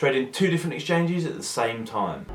trading two different exchanges at the same time.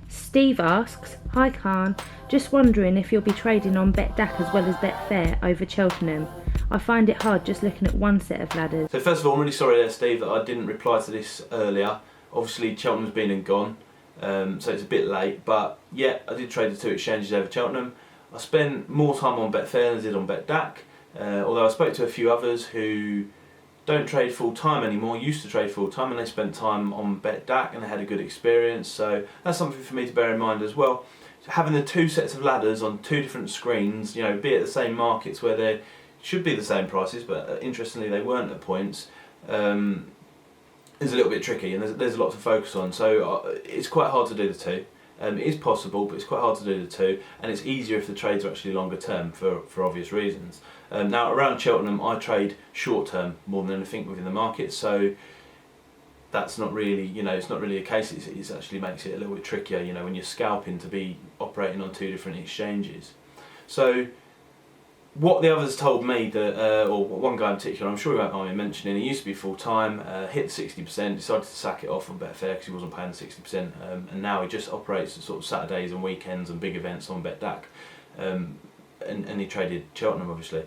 Steve asks, "Hi Khan, just wondering if you'll be trading on Betdaq as well as Betfair over Cheltenham. I find it hard just looking at one set of ladders." So first of all, I'm really sorry there, Steve, that I didn't reply to this earlier. Obviously Cheltenham's been and gone, so it's a bit late, but yeah, I did trade the two exchanges over Cheltenham. I spent more time on Betfair than I did on Betdaq, although I spoke to a few others who don't trade full time anymore, used to trade full time, and they spent time on Betdaq and they had a good experience, so that's something for me to bear in mind as well. So having the two sets of ladders on two different screens, you know, be it the same markets where they should be the same prices, but interestingly they weren't at points, is a little bit tricky, and there's a lot to focus on, so it's quite hard to do the two. It is possible, but it's quite hard to do the two, and it's easier if the trades are actually longer term for obvious reasons. Now around Cheltenham I trade short term more than anything within the market, so that's not really, you know, it's not really a case. It actually makes it a little bit trickier, you know, when you're scalping to be operating on two different exchanges. So what the others told me, that, or one guy in particular, I'm sure he won't mind me mentioning, he used to be full time, hit the 60%, decided to sack it off on Betfair because he wasn't paying the 60%, and now he just operates sort of Saturdays and weekends and big events on Betdaq, and he traded Cheltenham obviously.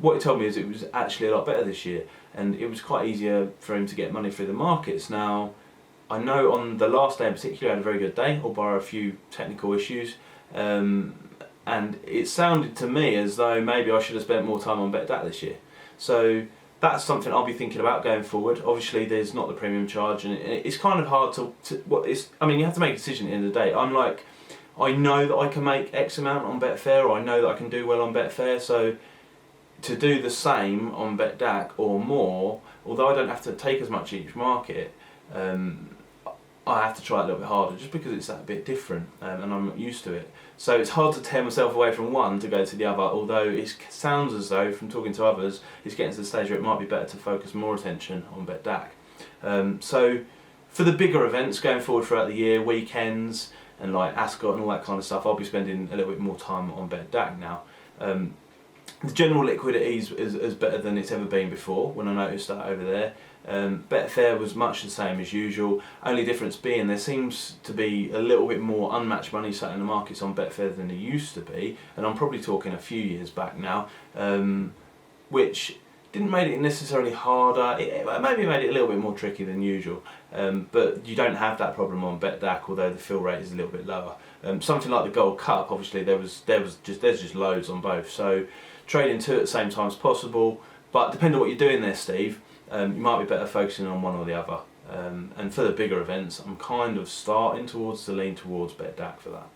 What he told me is it was actually a lot better this year, and it was quite easier for him to get money through the markets. Now, I know on the last day in particular he had a very good day, or bar a few technical issues. And it sounded to me as though maybe I should have spent more time on Betdaq this year. So that's something I'll be thinking about going forward. Obviously there's not the premium charge, and it's kind of hard to I mean, you have to make a decision at the end of the day. I'm like, I know that I can make X amount on Betfair, or I know that I can do well on Betfair, so to do the same on Betdaq or more, although I don't have to take as much each market, I have to try it a little bit harder just because it's that bit different, and I'm not used to it. So it's hard to tear myself away from one to go to the other, although it sounds as though, from talking to others, it's getting to the stage where it might be better to focus more attention on Betdaq. So for the bigger events going forward throughout the year, weekends and like Ascot and all that kind of stuff, I'll be spending a little bit more time on Betdaq now. The general liquidity is better than it's ever been before when I noticed that over there. Betfair was much the same as usual, only difference being there seems to be a little bit more unmatched money sat in the markets on Betfair than there used to be, and I'm probably talking a few years back now, which didn't make it necessarily harder. It maybe made it a little bit more tricky than usual, but you don't have that problem on Betdaq, although the fill rate is a little bit lower. Something like the Gold Cup, obviously there's just loads on both, so trading two at the same time is possible, but depending on what you're doing there, Steve, you might be better focusing on one or the other. And for the bigger events, I'm kind of starting to lean towards Betdaq for that.